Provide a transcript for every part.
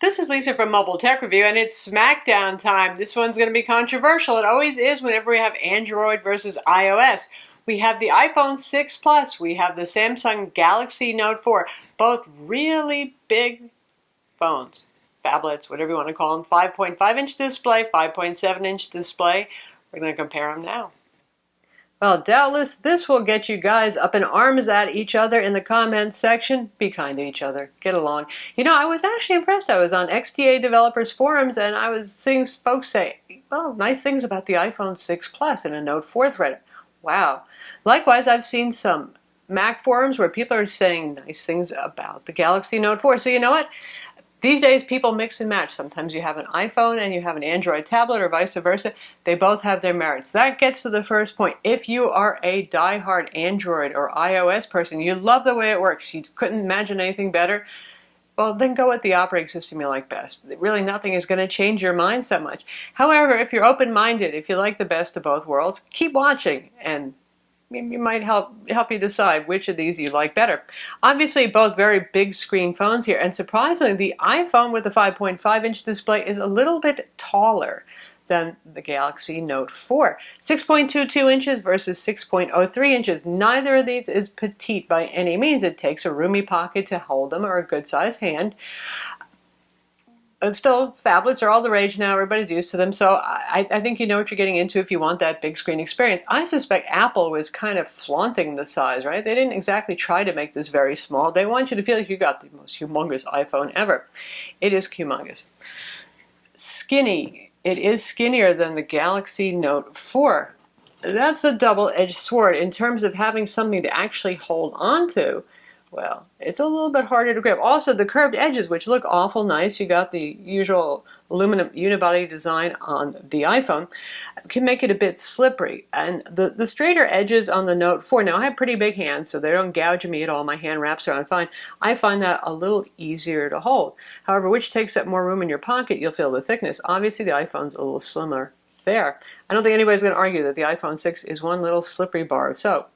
This is Lisa from Mobile Tech Review, and it's Smackdown time. This one's going to be controversial. It always is whenever we have Android versus iOS. We have the iPhone 6 Plus. We have the Samsung Galaxy Note 4. Both really big phones, phablets, whatever you want to call them. 5.5-inch display, 5.7-inch display. We're going to compare them now. Well, doubtless this will get you guys up in arms at each other in the comments section. Be kind to each other. Get along. You know, I was actually impressed. I was on XDA developers forums and I was seeing folks say, well, nice things about the iPhone 6 Plus in a Note 4 thread. Wow. Likewise, I've seen some Mac forums where people are saying nice things about the Galaxy Note 4. So you know what? These days, people mix and match. Sometimes you have an iPhone and you have an Android tablet or vice versa. They both have their merits. That gets to the first point. If you are a diehard Android or iOS person, you love the way it works, you couldn't imagine anything better, well, then go with the operating system you like best. Really, nothing is going to change your mind so much. However, if you're open-minded, if you like the best of both worlds, keep watching and it might help you decide which of these you like better. Obviously, both very big screen phones here, and surprisingly, the iPhone with the 5.5-inch display is a little bit taller than the Galaxy Note 4. 6.22 inches versus 6.03 inches. Neither of these is petite by any means. It takes a roomy pocket to hold them or a good-sized hand. But still, phablets are all the rage now. Everybody's used to them. So I think you know what you're getting into if you want that big screen experience. I suspect Apple was kind of flaunting the size, right? They didn't exactly try to make this very small. They want you to feel like you got the most humongous iPhone ever. It is humongous. Skinny. It is skinnier than the Galaxy Note 4. That's a double-edged sword in terms of having something to actually hold on to. Well, it's a little bit harder to grip. Also, the curved edges, which look awful nice, you got the usual aluminum unibody design on the iPhone, can make it a bit slippery. And the straighter edges on the Note 4, now I have pretty big hands, so they don't gouge me at all. My hand wraps around fine. I find that a little easier to hold. However, which takes up more room in your pocket, you'll feel the thickness. Obviously, the iPhone's a little slimmer there. I don't think anybody's going to argue that the iPhone 6 is one little slippery bar of soap.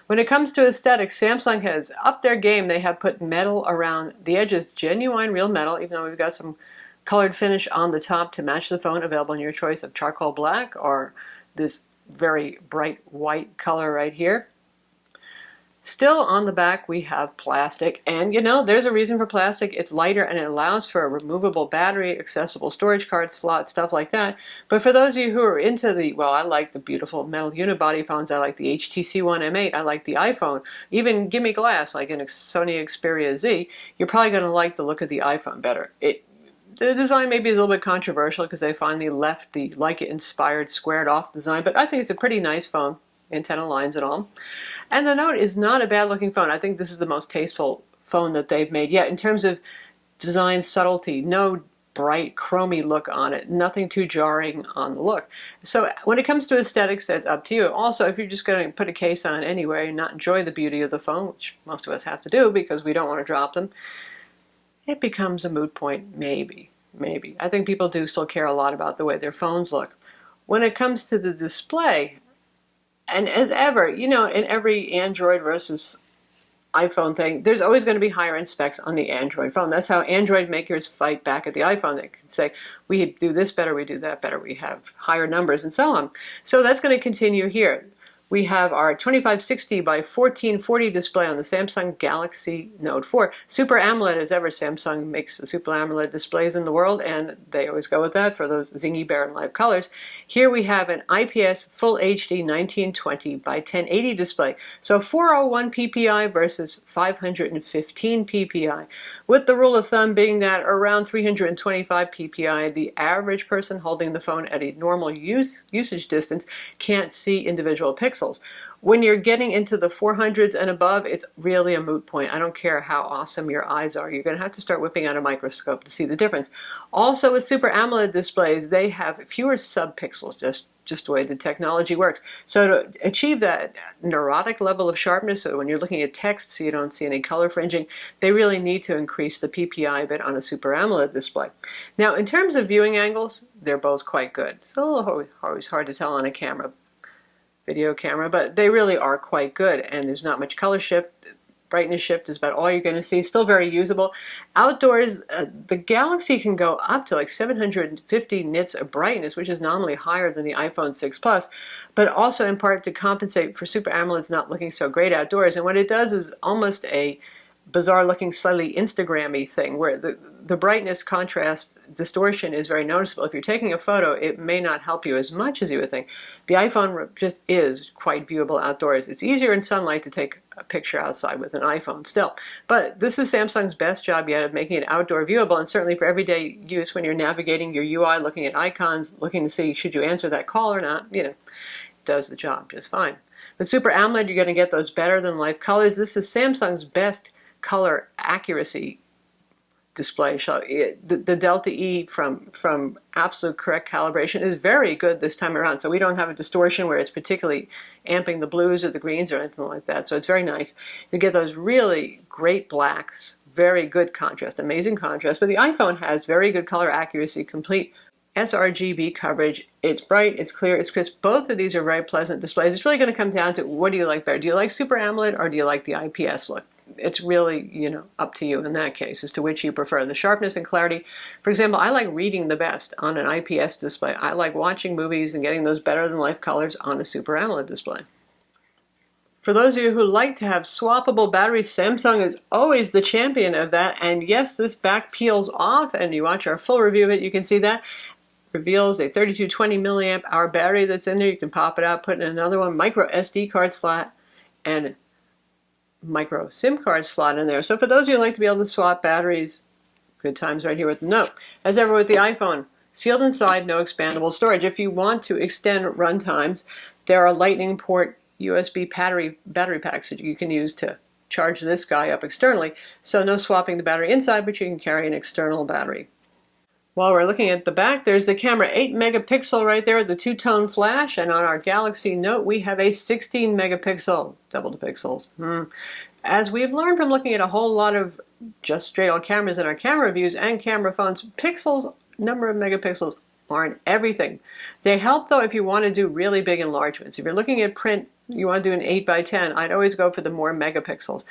When it comes to aesthetics, Samsung has upped their game. They have put metal around the edges, genuine real metal, even though we've got some colored finish on the top to match the phone, available in your choice of charcoal black or this very bright white color right here. Still on the back we have plastic, and you know, there's a reason for plastic. It's lighter and it allows for a removable battery, accessible storage card slot, stuff like that. But for those of you who are into I like the beautiful metal unibody phones. I like the HTC One M8. I like the iPhone. Even gimme glass like in a Sony Xperia Z. You're probably going to like the look of the iPhone better. The design maybe is a little bit controversial because they finally left the Leica-inspired squared-off design, but I think it's a pretty nice phone. Antenna lines and all. And the Note is not a bad looking phone. I think this is the most tasteful phone that they've made yet in terms of design subtlety. No bright chromy look on it. Nothing too jarring on the look. So when it comes to aesthetics, that's up to you. Also, if you're just going to put a case on anyway and not enjoy the beauty of the phone, which most of us have to do because we don't want to drop them, it becomes a moot point, maybe. I think people do still care a lot about the way their phones look. When it comes to the display, and as ever, you know, in every Android versus iPhone thing, there's always going to be higher end specs on the Android phone. That's how Android makers fight back at the iPhone. They can say, we do this better, we do that better, we have higher numbers, and so on. So that's going to continue here. We have our 2560 by 1440 display on the Samsung Galaxy Note 4. Super AMOLED as ever. Samsung makes the Super AMOLED displays in the world, and they always go with that for those zingy bare and live colors. Here we have an IPS Full HD 1920 by 1080 display. So 401 ppi versus 515 ppi. With the rule of thumb being that around 325 ppi, the average person holding the phone at a normal usage distance can't see individual pixels. When you're getting into the 400s and above, it's really a moot point. I don't care how awesome your eyes are. You're going to have to start whipping out a microscope to see the difference. Also, with Super AMOLED displays, they have fewer subpixels, just the way the technology works. So to achieve that neurotic level of sharpness, so when you're looking at text so you don't see any color fringing, they really need to increase the PPI a bit on a Super AMOLED display. Now, in terms of viewing angles, they're both quite good. It's always hard to tell on a video camera, but they really are quite good, and there's not much color shift. brightness shift is about all you're going to see. Still very usable. Outdoors, the Galaxy can go up to like 750 nits of brightness, which is nominally higher than the iPhone 6 Plus, but also in part to compensate for Super AMOLED's not looking so great outdoors. And what it does is almost a bizarre-looking, slightly Instagram-y thing, where the brightness, contrast, distortion is very noticeable. If you're taking a photo, it may not help you as much as you would think. The iPhone just is quite viewable outdoors. It's easier in sunlight to take a picture outside with an iPhone still. But this is Samsung's best job yet of making it outdoor viewable, and certainly for everyday use when you're navigating your UI, looking at icons, looking to see should you answer that call or not, it does the job just fine. With Super AMOLED, you're going to get those better-than-life colors. This is Samsung's best color accuracy display. The delta E from absolute correct calibration is very good this time around. So we don't have a distortion where it's particularly amping the blues or the greens or anything like that. So it's very nice. You get those really great blacks, very good contrast, amazing contrast. But the iPhone has very good color accuracy, complete sRGB coverage. It's bright, it's clear, it's crisp. Both of these are very pleasant displays. It's really going to come down to what do you like better? Do you like Super AMOLED or do you like the IPS look? It's really, up to you in that case as to which you prefer. The sharpness and clarity. For example, I like reading the best on an IPS display. I like watching movies and getting those better-than-life colors on a Super AMOLED display. For those of you who like to have swappable batteries, Samsung is always the champion of that. And yes, this back peels off, and you watch our full review of it, you can see that. Reveals a 3220 milliamp hour battery that's in there. You can pop it out, put in another one, micro SD card slot, and micro SIM card slot in there. So for those of you who like to be able to swap batteries, good times right here with the Note. As ever with the iPhone, sealed inside, no expandable storage. If you want to extend run times, there are Lightning port USB battery packs that you can use to charge this guy up externally. So no swapping the battery inside, but you can carry an external battery. While we're looking at the back, there's the camera, 8 megapixel right there with the two-tone flash, and on our Galaxy Note we have a 16 megapixel, double the pixels. As we've learned from looking at a whole lot of just straight-on cameras in our camera reviews and camera phones, pixels, number of megapixels, aren't everything. They help though if you want to do really big enlargements. If you're looking at print, you want to do an 8 by 10, I'd always go for the more megapixels.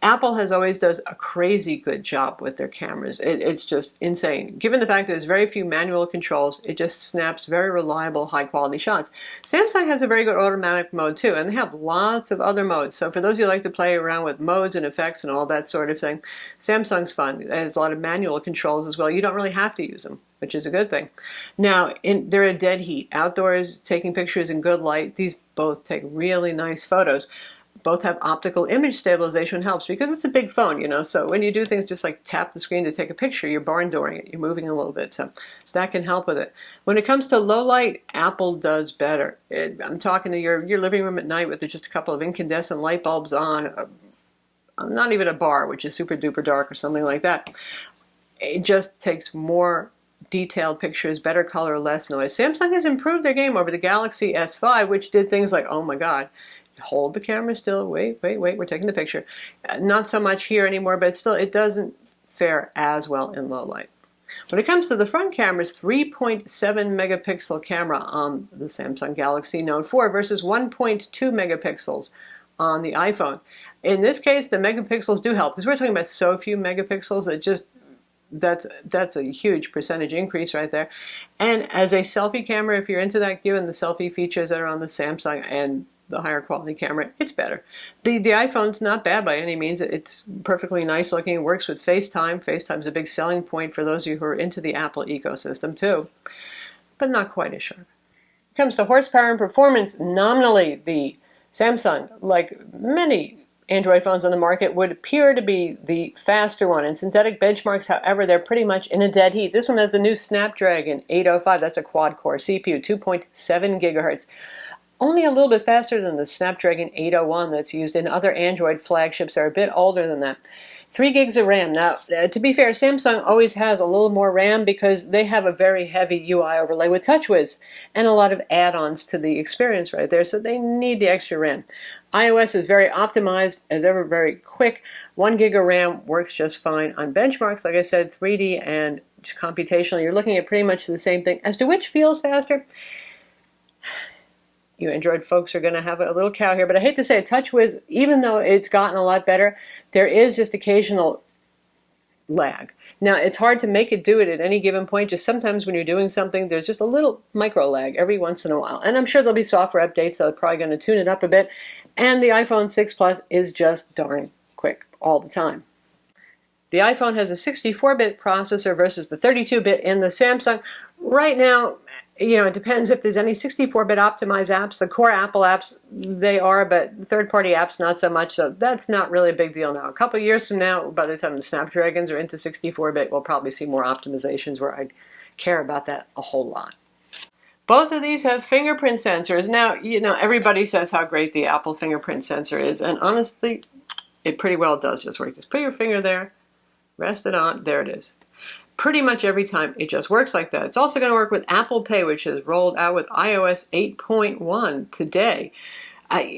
Apple has always does a crazy good job with their cameras. It's just insane. Given the fact that there's very few manual controls, it just snaps very reliable, high-quality shots. Samsung has a very good automatic mode, too, and they have lots of other modes. So for those of you who like to play around with modes and effects and all that sort of thing, Samsung's fun. It has a lot of manual controls as well. You don't really have to use them, which is a good thing. Now, they're a dead heat. Outdoors, taking pictures in good light, these both take really nice photos. Both have optical image stabilization, helps because it's a big phone, so when you do things just like tap the screen to take a picture, you're barn dooring it, you're moving a little bit, so that can help with it. When it comes to low light, Apple does better. I'm talking to your living room at night with just a couple of incandescent light bulbs on, not even a bar, which is super duper dark or something like that. It just takes more detailed pictures, better color, less noise. Samsung has improved their game over the Galaxy S5, which did things like, oh my God, hold the camera still, wait, we're taking the picture. Not so much here anymore, but still it doesn't fare as well in low light. When it comes to the front cameras, 3.7 megapixel camera on the Samsung Galaxy Note 4 versus 1.2 megapixels on the iPhone. In this case, the megapixels do help because we're talking about so few megapixels that that's a huge percentage increase right there. And as a selfie camera, if you're into that, given the selfie features that are on the Samsung and the higher quality camera, it's better. The iPhone's not bad by any means. It's perfectly nice looking. It works with FaceTime. FaceTime's a big selling point for those of you who are into the Apple ecosystem too, but not quite as sharp. When it comes to horsepower and performance, nominally the Samsung, like many Android phones on the market, would appear to be the faster one. In synthetic benchmarks, however, they're pretty much in a dead heat. This one has the new Snapdragon 805. That's a quad-core CPU, 2.7 gigahertz. Only a little bit faster than the Snapdragon 801 that's used in other Android flagships that are a bit older than that. 3 gigs of RAM. Now, to be fair, Samsung always has a little more RAM because they have a very heavy UI overlay with TouchWiz and a lot of add-ons to the experience right there, so they need the extra RAM. iOS is very optimized, as ever very quick. 1 gig of RAM works just fine on benchmarks. Like I said, 3D and computational, you're looking at pretty much the same thing. As to which feels faster, you Android folks are going to have a little cow here. But I hate to say it, TouchWiz, even though it's gotten a lot better, there is just occasional lag. Now, it's hard to make it do it at any given point. Just sometimes when you're doing something, there's just a little micro lag every once in a while. And I'm sure there'll be software updates, so they're probably going to tune it up a bit. And the iPhone 6 Plus is just darn quick all the time. The iPhone has a 64-bit processor versus the 32-bit in the Samsung. Right now, it depends if there's any 64-bit optimized apps. The core Apple apps, they are, but third-party apps, not so much. So that's not really a big deal now. A couple of years from now, by the time the Snapdragons are into 64-bit, we'll probably see more optimizations where I'd care about that a whole lot. Both of these have fingerprint sensors. Now, everybody says how great the Apple fingerprint sensor is, and honestly, it pretty well does just work. Just put your finger there, rest it on, there it is. Pretty much every time it just works like that. It's also going to work with Apple Pay, which is rolled out with iOS 8.1 today.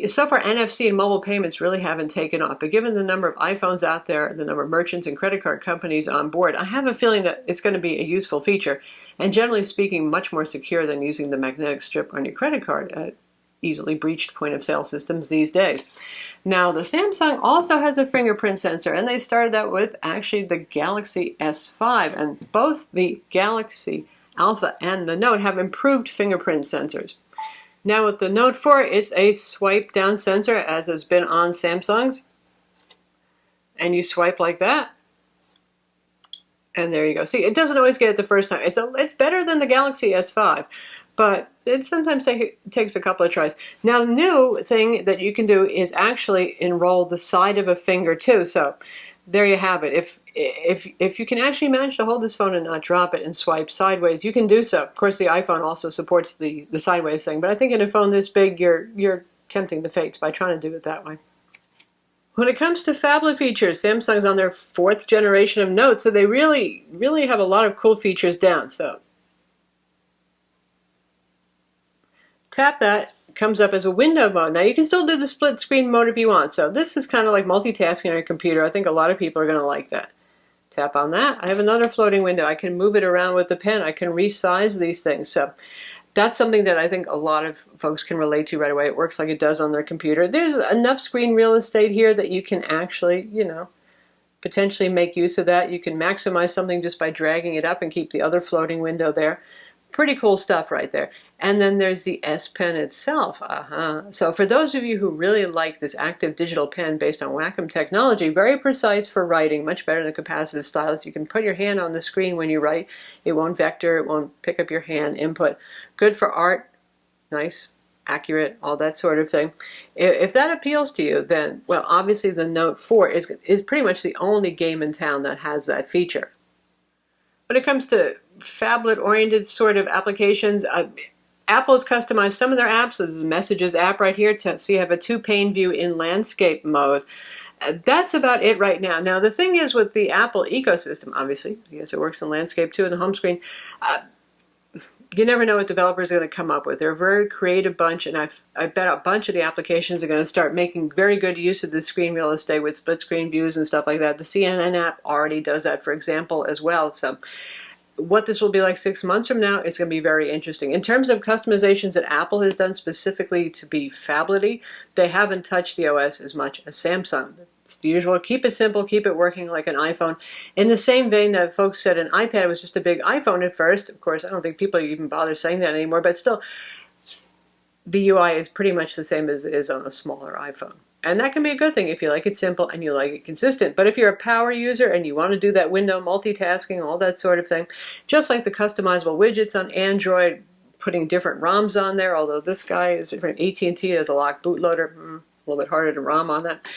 So far, NFC and mobile payments really haven't taken off. But given the number of iPhones out there, the number of merchants and credit card companies on board, I have a feeling that it's going to be a useful feature. And generally speaking, much more secure than using the magnetic strip on your credit card at easily breached point-of-sale systems these days. Now, the Samsung also has a fingerprint sensor, and they started that with actually the Galaxy S5. And both the Galaxy Alpha and the Note have improved fingerprint sensors. Now, with the Note 4, it's a swipe-down sensor, as has been on Samsung's. And you swipe like that. And there you go. See, it doesn't always get it the first time. It's better than the Galaxy S5. But it sometimes takes a couple of tries. Now, the new thing that you can do is actually enroll the side of a finger too. So there you have it. If you can actually manage to hold this phone and not drop it and swipe sideways, you can do so. Of course, the iPhone also supports the sideways thing. But I think in a phone this big, you're tempting the fates by trying to do it that way. When it comes to phablet features, Samsung's on their 4th generation of Note, so they really, really have a lot of cool features down. So tap that, comes up as a window mode. Now you can still do the split screen mode if you want. So this is kind of like multitasking on your computer. I think a lot of people are going to like that. Tap on that. I have another floating window. I can move it around with the pen. I can resize these things. So that's something that I think a lot of folks can relate to right away. It works like it does on their computer. There's enough screen real estate here that you can actually, potentially make use of that. You can maximize something just by dragging it up and keep the other floating window there. Pretty cool stuff right there. And then there's the S Pen itself. So for those of you who really like this active digital pen based on Wacom technology, very precise for writing, much better than a capacitive stylus. You can put your hand on the screen when you write. It won't vector, it won't pick up your hand input. Good for art, nice, accurate, all that sort of thing. If that appeals to you, then, well, obviously the Note 4 is pretty much the only game in town that has that feature. When it comes to phablet-oriented sort of applications, Apple has customized some of their apps. This is a Messages app right here, so you have a 2-pane view in landscape mode. That's about it right now. Now, the thing is with the Apple ecosystem, obviously, yes, it works in landscape too in the home screen, you never know what developers are going to come up with. They're a very creative bunch, and I bet a bunch of the applications are going to start making very good use of the screen real estate with split screen views and stuff like that. The CNN app already does that, for example, as well. So what this will be like 6 months from now is going to be very interesting. In terms of customizations that Apple has done specifically to be phablet-y, they haven't touched the OS as much as Samsung. It's the usual, keep it simple, keep it working like an iPhone. In the same vein that folks said an iPad was just a big iPhone at first. Of course, I don't think people even bother saying that anymore, but still, the UI is pretty much the same as it is on a smaller iPhone. And that can be a good thing if you like it simple and you like it consistent. But if you're a power user and you want to do that window multitasking, all that sort of thing, just like the customizable widgets on Android, putting different ROMs on there, although this guy is different. AT&T has a locked bootloader, a little bit harder to ROM on that.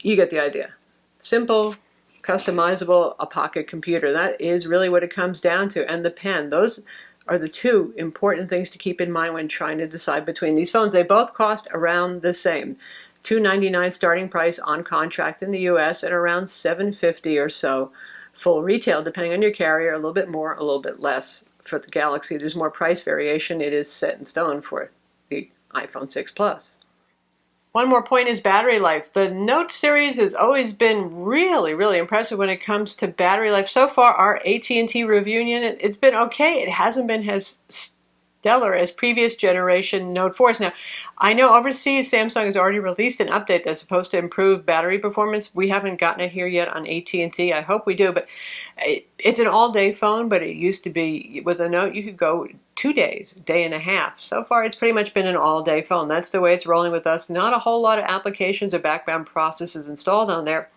You get the idea. Simple, customizable, a pocket computer. That is really what it comes down to. And the pen, those are the two important things to keep in mind when trying to decide between these phones. They both cost around the same. $299 starting price on contract in the US and around $750 or so full retail, depending on your carrier, a little bit more, a little bit less. For the Galaxy, there's more price variation. It is set in stone for the iPhone 6 Plus. One more point is battery life. The Note series has always been really, really impressive when it comes to battery life. So far, our AT&T review unit, it's been okay. It hasn't been as stellar as previous generation Note 4s. Now, I know overseas Samsung has already released an update that's supposed to improve battery performance. We haven't gotten it here yet on AT&T. I hope we do, but it's an all-day phone, but it used to be with a Note you could go 2 days, day and a half. So far, it's pretty much been an all-day phone. That's the way it's rolling with us. Not a whole lot of applications or background processes installed on there.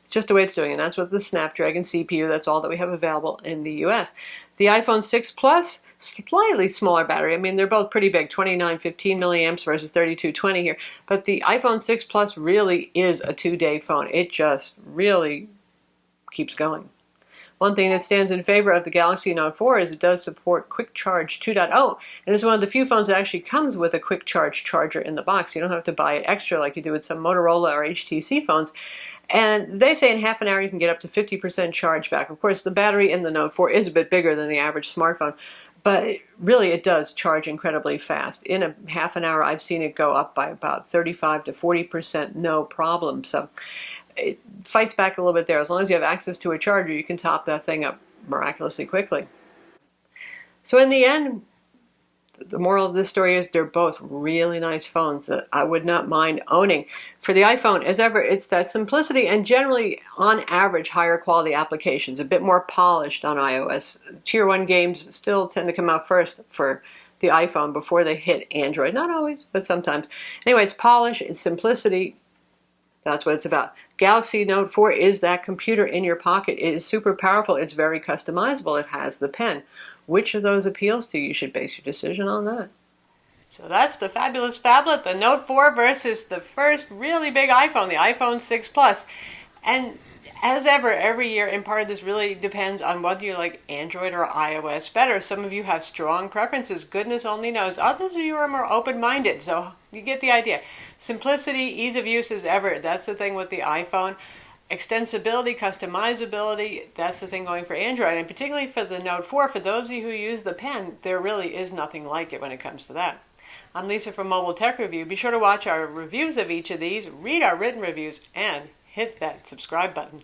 It's just the way it's doing, and that's with the Snapdragon CPU. That's all that we have available in the US. The iPhone 6 Plus, slightly smaller battery. I mean, they're both pretty big, 2915 milliamps versus 3220 here. But the iPhone 6 Plus really is a 2-day phone. It just really keeps going. One thing that stands in favor of the Galaxy Note 4 is it does support Quick Charge 2.0, and it's one of the few phones that actually comes with a Quick Charge charger in the box. You don't have to buy it extra like you do with some Motorola or HTC phones. And they say in half an hour you can get up to 50% charge back. Of course, the battery in the Note 4 is a bit bigger than the average smartphone, but really it does charge incredibly fast. In a half an hour, I've seen it go up by about 35 to 40%, no problem. So it fights back a little bit there. As long as you have access to a charger, you can top that thing up miraculously quickly. So in the end, the moral of this story is they're both really nice phones that I would not mind owning. For the iPhone, as ever, it's that simplicity and generally, on average, higher quality applications, a bit more polished on iOS. Tier 1 games still tend to come out first for the iPhone before they hit Android. Not always, but sometimes. Anyway, it's polish, it's simplicity. That's what it's about. Galaxy Note 4 is that computer in your pocket. It is super powerful. It's very customizable. It has the pen. Which of those appeals to you? You should base your decision on that. So that's the fabulous phablet, the Note 4 versus the first really big iPhone, the iPhone 6 Plus. And as ever, every year, and part of this really depends on whether you like Android or iOS better. Some of you have strong preferences, goodness only knows. Others of you are more open-minded, so you get the idea. Simplicity, ease of use as ever. That's the thing with the iPhone. Extensibility, customizability, that's the thing going for Android. And particularly for the Note 4, for those of you who use the pen, there really is nothing like it when it comes to that. I'm Lisa from Mobile Tech Review. Be sure to watch our reviews of each of these, read our written reviews, and hit that subscribe button.